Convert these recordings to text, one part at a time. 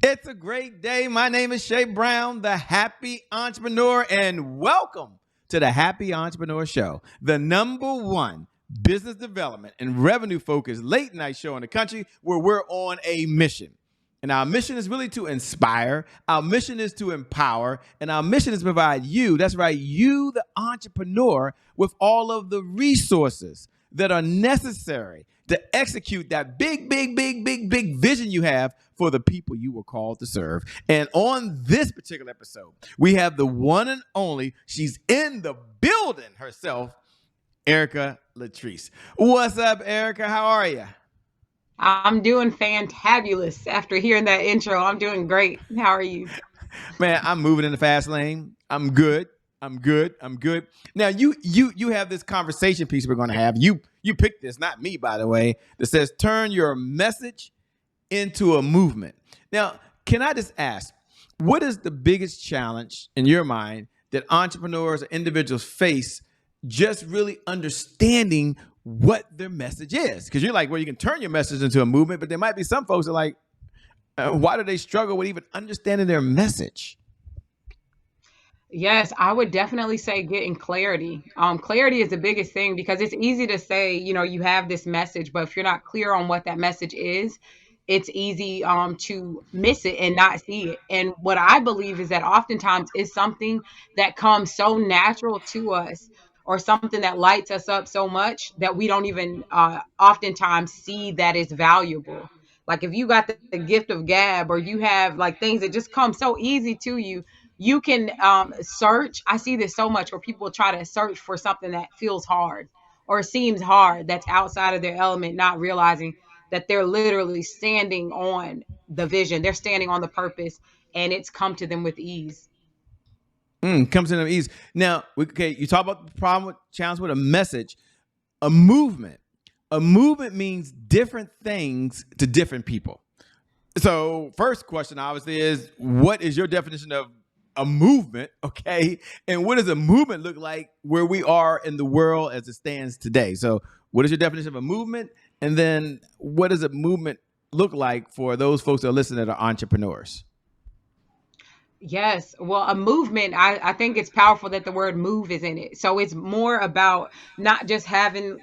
It's a great day. My name is Shay Brown, the Happy Entrepreneur, and welcome to the Happy Entrepreneur Show, the number one business development and revenue focused late night show in the country where we're on a mission. And our mission is really to inspire, our mission is to empower, and our mission is to provide you, that's right, you, the entrepreneur, with all of the resources that are necessary to execute that big vision you have for the people you were called to serve. And on this particular episode, we have the one and only, she's in the building herself, Erica Latrice. What's up, Erica? How are you? I'm doing fantabulous after hearing that intro. I'm doing great. How are you? Man, I'm moving in the fast lane. I'm good. I'm good. Now you have this conversation piece we're going to have. You picked this, not me, by the way, that says turn your message into a movement. Now, can I just ask, what is the biggest challenge in your mind that entrepreneurs or individuals face just really understanding what their message is? Because you're like, well, you can turn your message into a movement, but there might be some folks that are like, why do they struggle with even understanding their message? Yes, I would definitely say getting clarity. Clarity is the biggest thing because it's easy to say, you have this message, but if you're not clear on what that message is, it's easy to miss it and not see it. And what I believe is that oftentimes it's something that comes so natural to us or something that lights us up so much that we don't even oftentimes see that it's valuable. Like if you got the gift of gab or you have like things that just come so easy to you, you can search. I see this so much where people try to search for something that feels hard or seems hard that's outside of their element, not realizing that they're literally standing on the vision, they're standing on the purpose, and it's come to them with ease. Comes in ease. Now, okay, you talk about the problem with challenge with a message, a movement. A movement means different things to different people. So, first question obviously is, what is your definition of a movement? Okay, and what does a movement look like where we are in the world as it stands today? So, what is your definition of a movement? And then, what does a movement look like for those folks that are listening that are entrepreneurs? Yes. Well, a movement, I think it's powerful that the word move is in it. So it's more about not just having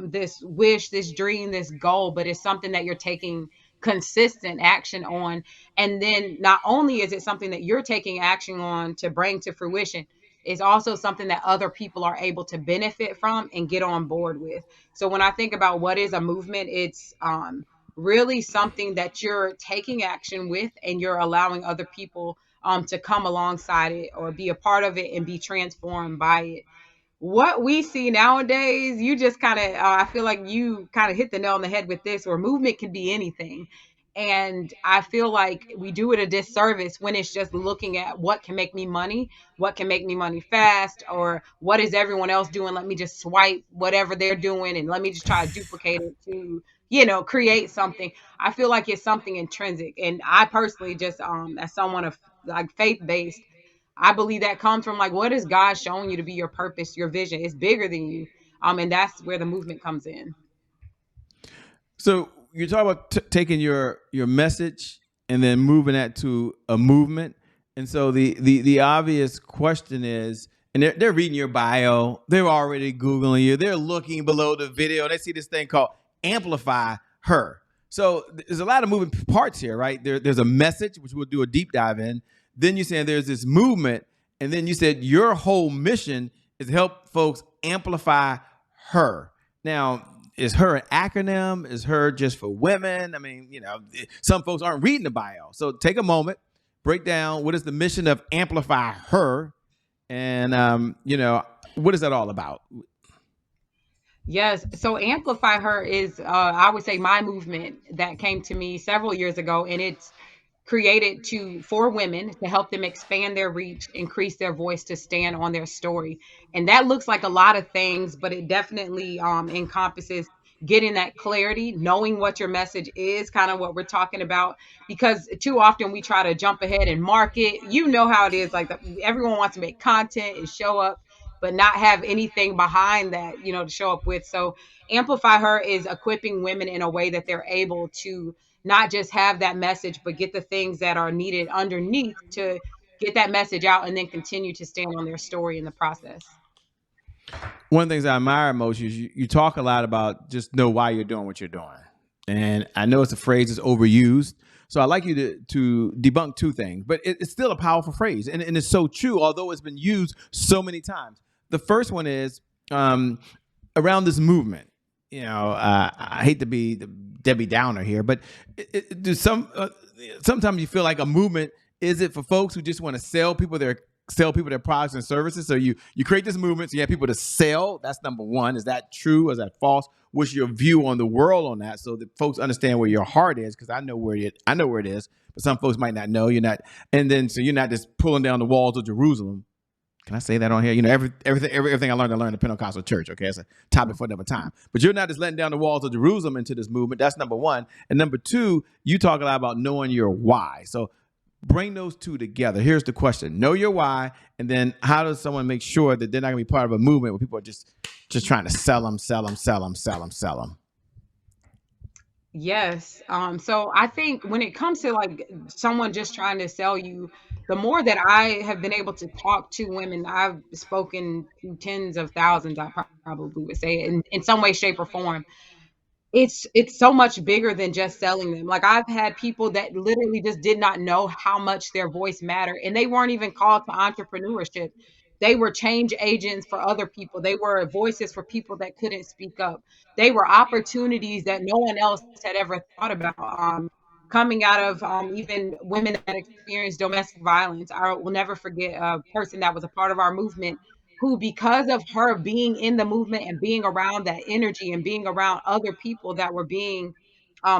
this wish, this dream, this goal, but it's something that you're taking consistent action on. And then not only is it something that you're taking action on to bring to fruition, it's also something that other people are able to benefit from and get on board with. So when I think about what is a movement, it's really something that you're taking action with and you're allowing other people to come alongside it or be a part of it and be transformed by it. What we see nowadays, you just kind of, I feel like you kind of hit the nail on the head with this, where movement can be anything. And I feel like we do it a disservice when it's just looking at what can make me money, what can make me money fast, or what is everyone else doing? Let me just swipe whatever they're doing and let me just try to duplicate it to, create something. I feel like it's something intrinsic. And I personally just, as someone of like faith based, I believe that comes from like, what is God showing you to be your purpose, your vision? It's bigger than you. And that's where the movement comes in. So you're talking about taking your message and then moving that to a movement. And so the obvious question is, and they're reading your bio, they're already Googling you, they're looking below the video, they see this thing called Amplify Her. So there's a lot of moving parts here, right? There's a message, which we'll do a deep dive in. Then you said there's this movement, and then you said your whole mission is to help folks amplify her. Now, is her an acronym? Is her just for women? I mean, some folks aren't reading the bio. So take a moment, break down what is the mission of Amplify Her, and what is that all about? Yes. So Amplify Her is, I would say, my movement that came to me several years ago, and it's created for women to help them expand their reach, increase their voice, to stand on their story. And that looks like a lot of things, but it definitely encompasses getting that clarity, knowing what your message is, kind of what we're talking about, because too often we try to jump ahead and market. You know how it is, like everyone wants to make content and show up, but not have anything behind that, to show up with. So Amplify Her is equipping women in a way that they're able to not just have that message, but get the things that are needed underneath to get that message out and then continue to stand on their story in the process. One of the things I admire most is you talk a lot about just know why you're doing what you're doing. And I know it's a phrase that's overused. So I'd like you to debunk two things, but it's still a powerful phrase. And it's so true, although it's been used so many times. The first one is around this movement. I hate to be the Debbie Downer here, but sometimes you feel like a movement is it for folks who just want to sell people their products and services. So you create this movement, so you have people to sell. That's number one. Is that true? Is that false? What's your view on the world on that, so that folks understand where your heart is? Because I know where it is, but some folks might not know. You're not, and then so you're not just pulling down the walls of Jerusalem. Can I say that on here? Everything I learned in Pentecostal church. Okay, it's a topic for another time. But you're not just letting down the walls of Jerusalem into this movement. That's number one. And number two, you talk a lot about knowing your why. So bring those two together. Here's the question: know your why, and then how does someone make sure that they're not going to be part of a movement where people are just trying to sell them, sell them, sell them, sell them, sell them. Yes. So I think when it comes to like someone just trying to sell you, the more that I have been able to talk to women, I've spoken to tens of thousands, I probably would say, in some way, shape, or form. It's so much bigger than just selling them. Like I've had people that literally just did not know how much their voice mattered, and they weren't even called to entrepreneurship. They were change agents for other people. They were voices for people that couldn't speak up. They were opportunities that no one else had ever thought about. Coming out of even women that experienced domestic violence, I will never forget a person that was a part of our movement who, because of her being in the movement and being around that energy and being around other people that were being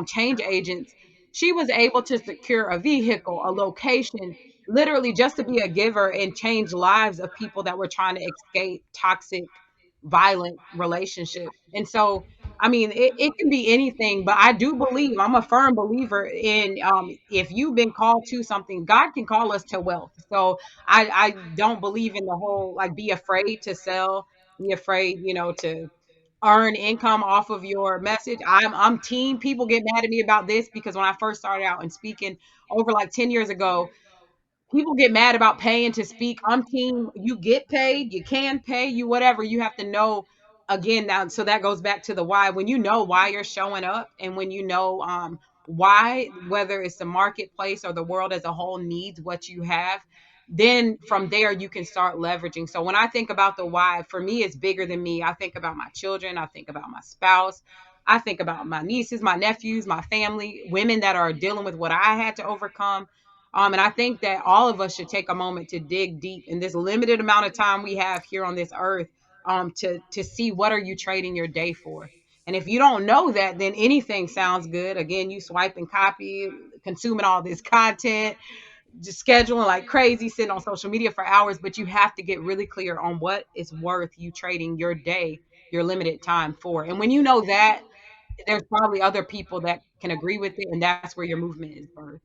change agents, she was able to secure a vehicle, a location, literally just to be a giver and change lives of people that were trying to escape toxic, violent relationships. And so, I mean, it can be anything, but I do believe, I'm a firm believer in if you've been called to something, God can call us to wealth. So I don't believe in the whole like be afraid to sell, be afraid, to earn income off of your message. I'm team. People get mad at me about this because when I first started out and speaking over like 10 years ago, people get mad about paying to speak. I'm team. You get paid, you can pay, you whatever. You have to know again now. So that goes back to the why. When you know why you're showing up, and when you know why, whether it's the marketplace or the world as a whole needs what you have, then from there you can start leveraging. So when I think about the why, for me, it's bigger than me. I think about my children. I think about my spouse. I think about my nieces, my nephews, my family, women that are dealing with what I had to overcome. And I think that all of us should take a moment to dig deep in this limited amount of time we have here on this earth, to see what are you trading your day for. And if you don't know that, then anything sounds good. Again, you swipe and copy, consuming all this content, just scheduling like crazy, sitting on social media for hours. But you have to get really clear on what is worth you trading your day, your limited time for. And when you know that, there's probably other people that can agree with it, and that's where your movement is birthed.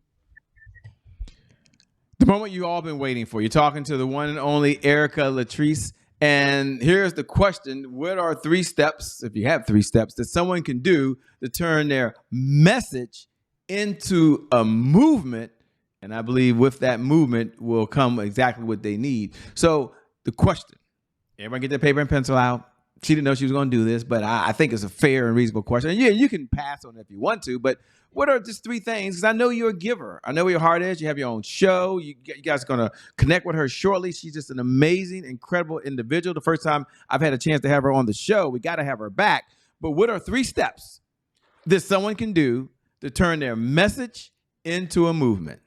The moment you all been waiting for. You're talking to the one and only Erica Latrice. And here's the question: what are three steps, if you have three steps, that someone can do to turn their message into a movement? And I believe with that movement will come exactly what they need. So the question, everybody get their paper and pencil out. She didn't know she was going to do this, but I think it's a fair and reasonable question. And yeah, you can pass on it if you want to, but what are just three things? Because I know you're a giver. I know where your heart is. You have your own show. You guys are going to connect with her shortly. She's just an amazing, incredible individual. The first time I've had a chance to have her on the show, we got to have her back. But what are three steps that someone can do to turn their message into a movement?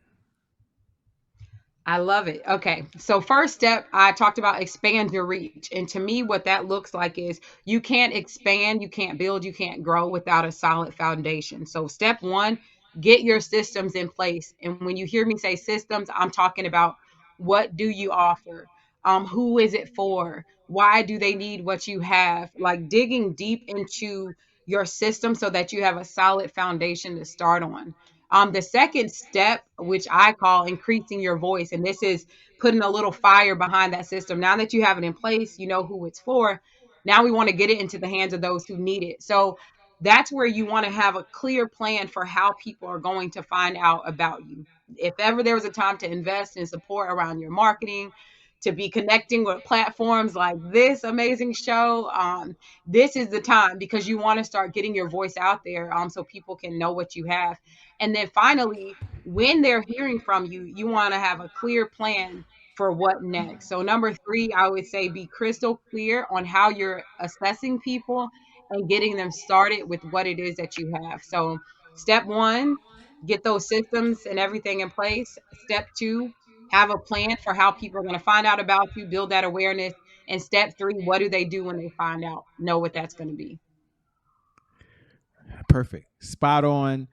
I love it. Okay. So first step, I talked about expand your reach. And to me, what that looks like is you can't expand, you can't build, you can't grow without a solid foundation. So step one, get your systems in place. And when you hear me say systems, I'm talking about what do you offer? Who is it for? Why do they need what you have? Like digging deep into your system so that you have a solid foundation to start on. The second step, which I call increasing your voice, and this is putting a little fire behind that system. Now that you have it in place, you know who it's for. Now we want to get it into the hands of those who need it. So that's where you want to have a clear plan for how people are going to find out about you. If ever there was a time to invest in support around your marketing, to be connecting with platforms like this amazing show, this is the time, because you want to start getting your voice out there, so people can know what you have. And then finally, when they're hearing from you, you want to have a clear plan for what next. So number three, I would say be crystal clear on how you're assessing people and getting them started with what it is that you have. So step one, get those systems and everything in place. Step two, have a plan for how people are going to find out about you, build that awareness. And step three, what do they do when they find out? Know what that's going to be. Perfect. Spot on.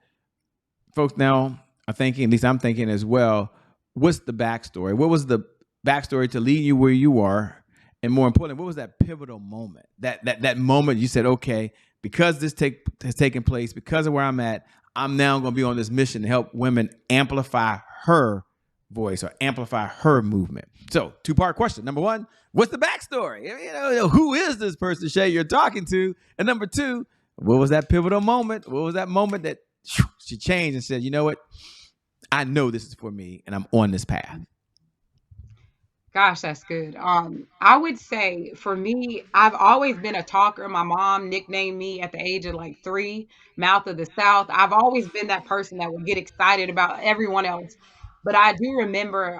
Folks now are thinking, at least I'm thinking as well, what's the backstory? What was the backstory to lead you where you are? And more importantly, what was that pivotal moment? That moment you said, okay, because this has taken place, because of where I'm at, I'm now going to be on this mission to help women amplify her voice or amplify her movement. So, two-part question. Number one, what's the backstory? Who is this person, Shay, you're talking to? And number two, what was that pivotal moment? What was that moment that she changed and said, you know what? I know this is for me and I'm on this path. Gosh, that's good. I would say for me, I've always been a talker. My mom nicknamed me at the age of like 3, Mouth of the South. I've always been that person that would get excited about everyone else. But I do remember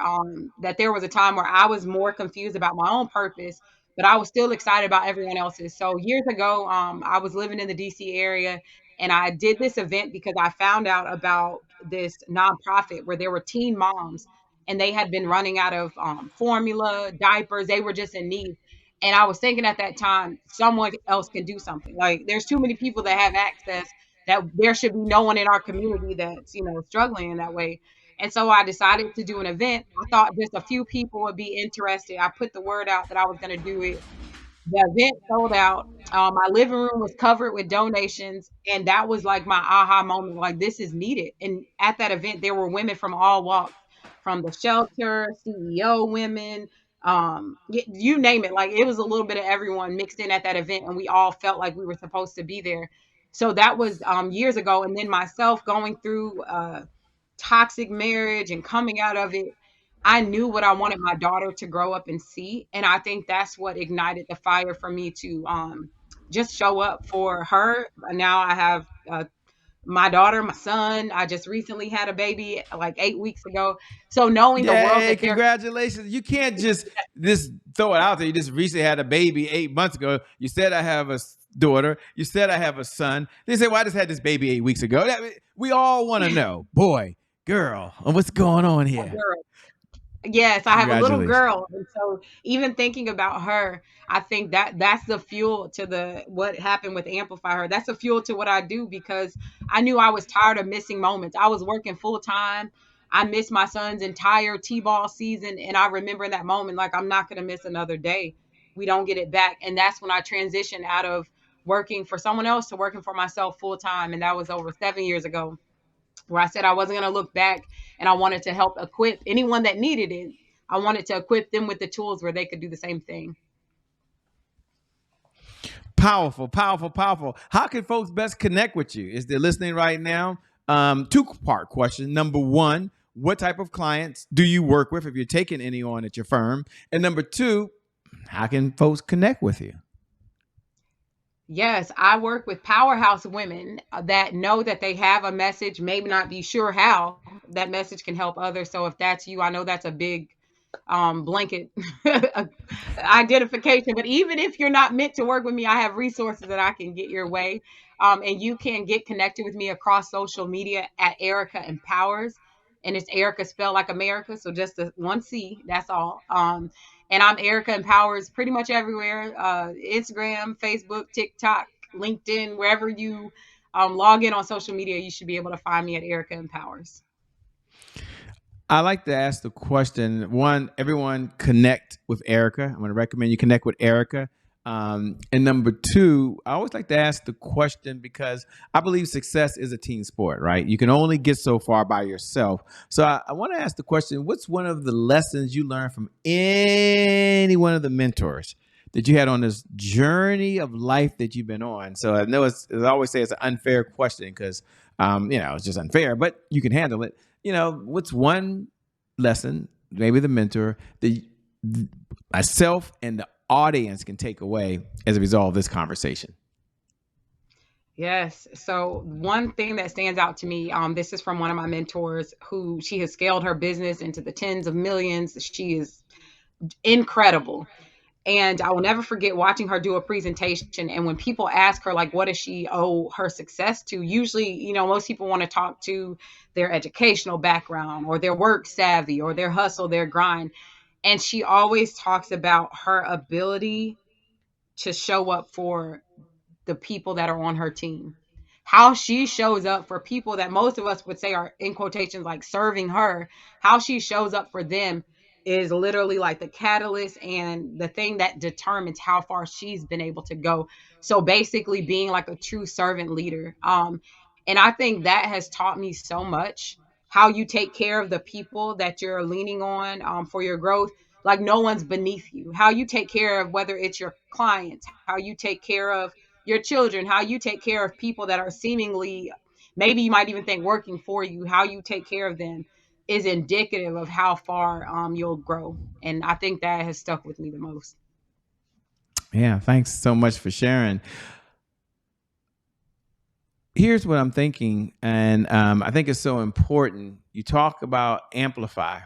that there was a time where I was more confused about my own purpose, but I was still excited about everyone else's. So years ago, I was living in the DC area, and I did this event because I found out about this nonprofit where there were teen moms, and they had been running out of formula, diapers. They were just in need. And I was thinking at that time, someone else can do something. Like, there's too many people that have access, that there should be no one in our community that's, struggling in that way. And so I decided to do an event. I thought just a few people would be interested. I put the word out that I was going to do it. The event sold out. My living room was covered with donations, and that was like my aha moment. Like, this is needed. And at that event, there were women from all walks, from the shelter, CEO women, you name it. Like, it was a little bit of everyone mixed in at that event, and we all felt like we were supposed to be there. So that was years ago. And then myself going through toxic marriage and coming out of it, I knew what I wanted my daughter to grow up and see. And I think that's what ignited the fire for me to just show up for her. Now I have my daughter, my son. I just recently had a baby like 8 weeks ago. So knowing the world Yay, that they're congratulations. You can't just throw it out there. You just recently had a baby 8 months ago. You said I have a daughter. You said I have a son. They say, well, I just had this baby 8 weeks ago. We all want to know, boy, girl, what's going on here? girl. Yes, I have a little girl. And so even thinking about her, I think that that's the fuel to the what happened with Amplify Her. That's the fuel to what I do, because I knew I was tired of missing moments. I was working full time. I missed my son's entire T-ball season, and I remember in that moment, like, I'm not going to miss another day. We don't get it back. And that's when I transitioned out of working for someone else to working for myself full time, and that was over 7 years ago, where I said I wasn't going to look back, and I wanted to help equip anyone that needed it. I wanted to equip them with the tools where they could do the same thing. Powerful, powerful, powerful. How can folks best connect with you? Is they're listening right now? Two-part question. Number one, what type of clients do you work with if you're taking any on at your firm? And number two, how can folks connect with you? Yes, I work with powerhouse women that know that they have a message, maybe not be sure how that message can help others. So if that's you, I know that's a big blanket identification. But even if you're not meant to work with me, I have resources that I can get your way. And you can get connected with me across social media at Erica Empowers. And it's Erica spelled like America. So just the one C, that's all. And I'm Erica Empowers pretty much everywhere. Instagram, Facebook, TikTok, LinkedIn, wherever you log in on social media, you should be able to find me at Erica Empowers. I like to ask the question, one, everyone connect with Erica. I'm going to recommend you connect with Erica. And number two, I always like to ask the question because I believe success is a team sport, right? You can only get so far by yourself. So I want to ask the question, what's one of the lessons you learned from any one of the mentors that you had on this journey of life that you've been on. So I know I always say it's an unfair question because, it's just unfair, but you can handle it. What's one lesson, maybe the mentor, that myself and the audience can take away as a result of this conversation? Yes. So one thing that stands out to me, this is from one of my mentors who she has scaled her business into the tens of millions. She is incredible. And I will never forget watching her do a presentation. And when people ask her, like, what does she owe her success to? Usually, most people want to talk to their educational background or their work savvy or their hustle, their grind. And she always talks about her ability to show up for the people that are on her team. How she shows up for people that most of us would say are in quotations like serving her, how she shows up for them is literally like the catalyst and the thing that determines how far she's been able to go. So basically being like a true servant leader. And I think that has taught me so much, how you take care of the people that you're leaning on for your growth. Like no one's beneath you. How you take care of whether it's your clients, how you take care of your children, how you take care of people that are seemingly, maybe you might even think working for you, how you take care of them is indicative of how far you'll grow. And I think that has stuck with me the most. Yeah, thanks so much for sharing. Here's what I'm thinking, and I think it's so important. You talk about amplify.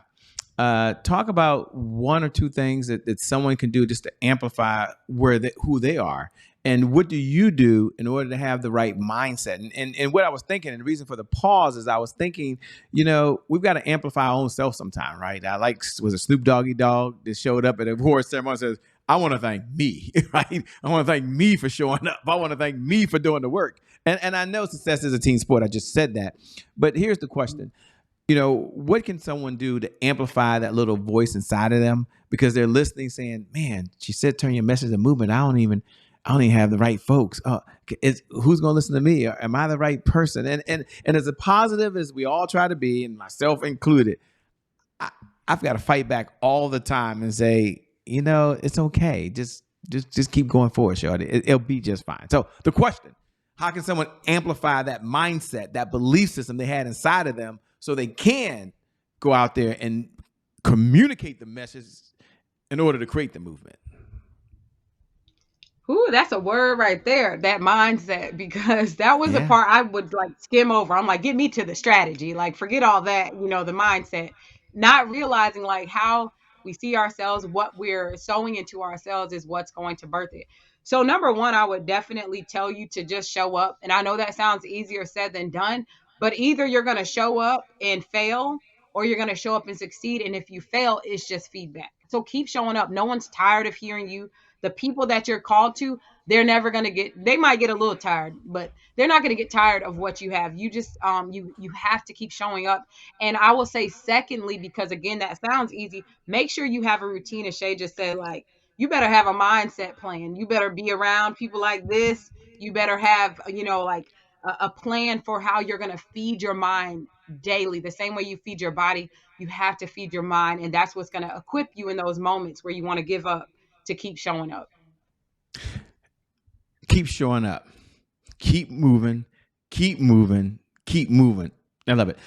Talk about one or two things that someone can do just to amplify who they are, and what do you do in order to have the right mindset. And what I was thinking, and the reason for the pause is I was thinking, we've got to amplify our own self sometime, right? I like was a Snoop Doggy Dog that showed up at a award ceremony and says, I want to thank me, right? I want to thank me for showing up. I want to thank me for doing the work. And I know success is a team sport. I just said that. But here's the question. What can someone do to amplify that little voice inside of them? Because they're listening saying, man, she said, turn your message to movement. I don't even have the right folks. Who's going to listen to me? Or am I the right person? And as a positive as we all try to be, and myself included, I've got to fight back all the time and say, it's okay. Just keep going forward, Shorty. It'll be just fine. So the question, how can someone amplify that mindset, that belief system they had inside of them so they can go out there and communicate the message in order to create the movement? Ooh, that's a word right there, that mindset, because that was the Yeah. part I would like skim over. I'm like, get me to the strategy. Like, forget all that, the mindset. Not realizing like how we see ourselves, what we're sowing into ourselves is what's going to birth it. So, number one, I would definitely tell you to just show up. And I know that sounds easier said than done, but either you're going to show up and fail or you're going to show up and succeed. And if you fail, it's just feedback. So, keep showing up. No one's tired of hearing you. The people that you're called to, they're never going to they might get a little tired, but they're not going to get tired of what you have. You just you have to keep showing up. And I will say secondly, because again that sounds easy, make sure you have a routine. As Shay just said, like, you better have a mindset plan. You better be around people like this. You better have like a plan for how you're going to feed your mind daily, the same way you feed your body. You have to feed your mind, and that's what's going to equip you in those moments where you want to give up, to keep showing up. Keep showing up. Keep moving. Keep moving. Keep moving. I love it.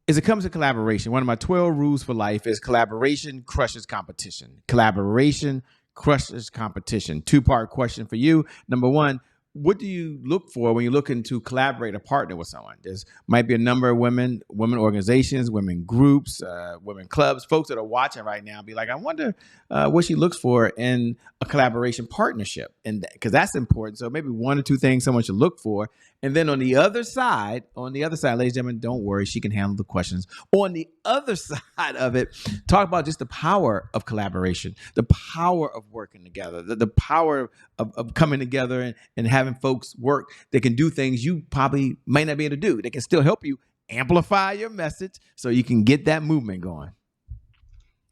As it comes to collaboration, one of my 12 rules for life is collaboration crushes competition. Collaboration crushes competition. Two-part question for you. Number one, what do you look for when you're looking to collaborate or partner with someone? There's might be a number of women organizations, women groups, women clubs, folks that are watching right now be like, I wonder what she looks for in a collaboration partnership. And because that's important. So maybe one or two things someone should look for. And then on the other side, ladies and gentlemen, don't worry, she can handle the questions. On the other side of it, talk about just the power of collaboration, the power of working together, the power of coming together and having folks work that can do things you probably might not be able to do. They can still help you amplify your message so you can get that movement going.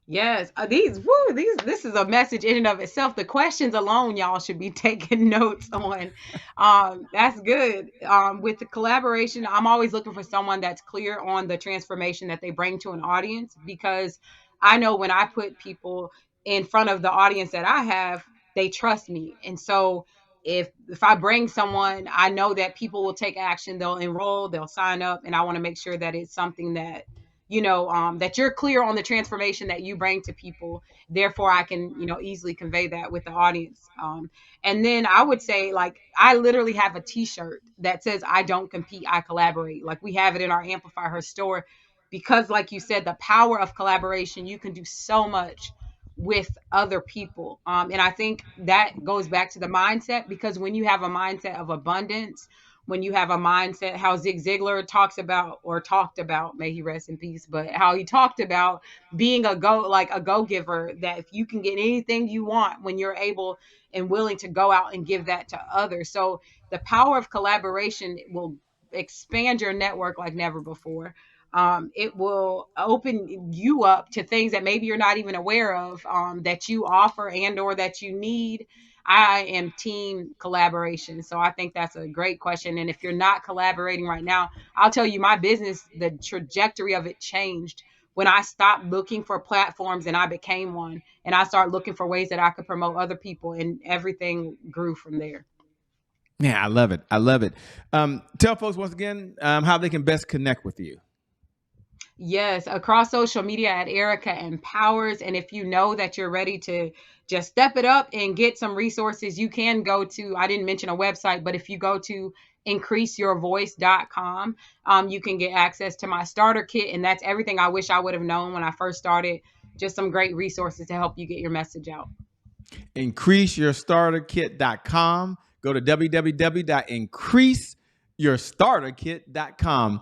Yes, this is a message in and of itself. The questions alone, y'all should be taking notes on. That's good. With the collaboration, I'm always looking for someone that's clear on the transformation that they bring to an audience, because I know when I put people in front of the audience that I have, they trust me. And so if I bring someone, I know that people will take action, they'll enroll, they'll sign up, and I want to make sure that it's something that that you're clear on the transformation that you bring to people. Therefore, I can easily convey that with the audience. And then I would say, like, I literally have a T-shirt that says "I don't compete, I collaborate." Like, we have it in our Amplify Her store because, like you said, the power of collaboration. You can do so much with other people. And I think that goes back to the mindset, because when you have a mindset of abundance, when you have a mindset, how Zig Ziglar talks about, or talked about, may he rest in peace, but how he talked about being a go giver, that if you can get anything you want, when you're able and willing to go out and give that to others. So the power of collaboration will expand your network like never before. It will open you up to things that maybe you're not even aware of, that you offer and or that you need. I am team collaboration. So I think that's a great question. And if you're not collaborating right now, I'll tell you, my business, the trajectory of it changed when I stopped looking for platforms and I became one, and I started looking for ways that I could promote other people, and everything grew from there. Yeah, I love it. I love it. Tell folks once again how they can best connect with you. Yes, across social media at Erica Empowers. And if you know that you're ready to just step it up and get some resources, you can go to, I didn't mention a website, but if you go to increaseyourvoice.com, you can get access to my starter kit. And that's everything I wish I would have known when I first started. Just some great resources to help you get your message out. IncreaseYourStarterKit.com. Go to www.increaseYourStarterKit.com.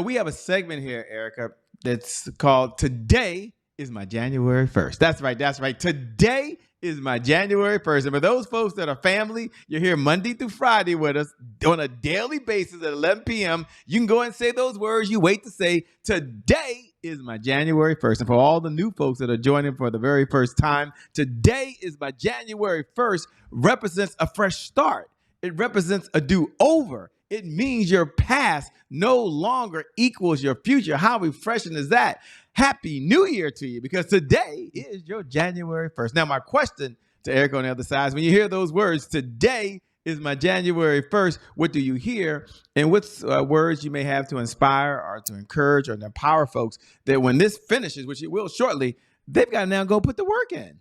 We have a segment here, Erica, that's called Today is My January 1st. That's right. That's right. Today is my January 1st. And for those folks that are family, you're here Monday through Friday with us on a daily basis at 11 p.m. You can go and say those words you wait to say. Today is my January 1st. And for all the new folks that are joining for the very first time, today is my January 1st represents a fresh start. It represents a do-over. It means your past no longer equals your future. How refreshing is that? Happy New Year to you, because today is your January 1st. Now, my question to Erica on the other side is, when you hear those words, today is my January 1st, what do you hear? And what's words you may have to inspire or to encourage or to empower folks that when this finishes, which it will shortly, they've got to now go put the work in.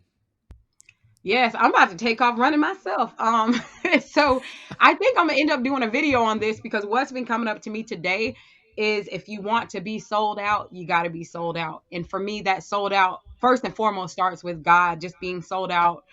Yes, I'm about to take off running myself. So I think I'm gonna end up doing a video on this, because what's been coming up to me today is, if you want to be sold out, you got to be sold out. And for me, that sold out first and foremost starts with God, just being sold out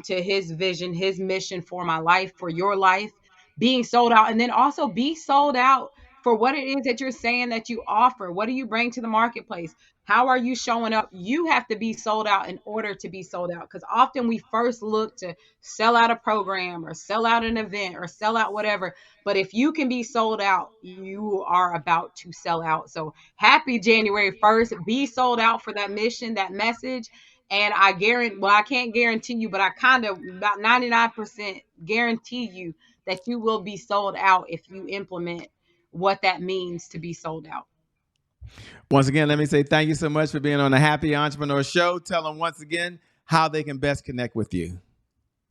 to His vision, His mission for my life, for your life, being sold out, and then also be sold out for what it is that you're saying that you offer. What do you bring to the marketplace? How are you showing up? You have to be sold out in order to be sold out, because often we first look to sell out a program or sell out an event or sell out whatever. But if you can be sold out, you are about to sell out. So happy January 1st. Be sold out for that mission, that message. And I guarantee, well, I can't guarantee you, but I kind of about 99% guarantee you that you will be sold out if you implement what that means to be sold out. Once again, let me say thank you so much for being on the Happy Entrepreneur Show. Tell them once again how they can best connect with you.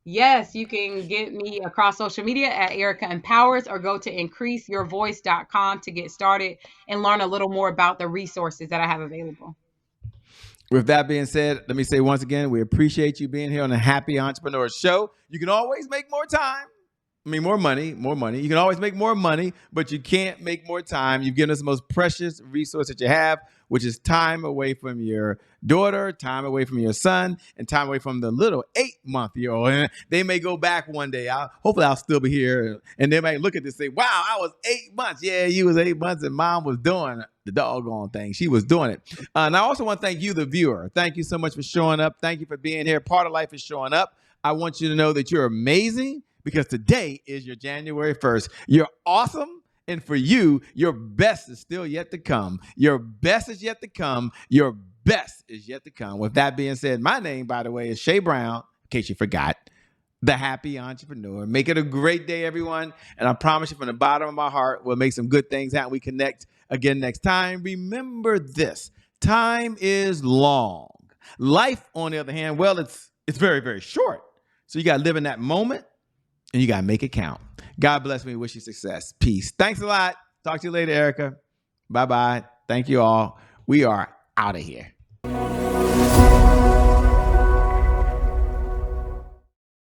Yes, you can get me across social media at Erica Empowers, or go to increaseyourvoice.com to get started and learn a little more about the resources that I have available. With that being said, let me say once again, we appreciate you being here on the Happy Entrepreneur Show. You can always make more time. More money. You can always make more money, but you can't make more time. You've given us the most precious resource that you have, which is time away from your daughter, time away from your son, and time away from the little 8-month-old. And they may go back one day. Hopefully I'll still be here. And they might look at this and say, wow, I was 8 months. Yeah, you was 8 months, and mom was doing the doggone thing. She was doing it. And I also want to thank you, the viewer. Thank you so much for showing up. Thank you for being here. Part of life is showing up. I want you to know that you're amazing, because today is your January 1st. You're awesome. And for you, your best is still yet to come. Your best is yet to come. Your best is yet to come. With that being said, my name, by the way, is Shay Brown, in case you forgot, the Happy Entrepreneur. Make it a great day, everyone. And I promise you, from the bottom of my heart, we'll make some good things happen. We connect again next time. Remember this: time is long. Life, on the other hand, well, it's very, very short. So you got to live in that moment and you got to make it count. God bless me. Wish you success. Peace. Thanks a lot. Talk to you later, Erica. Bye-bye. Thank you all. We are out of here.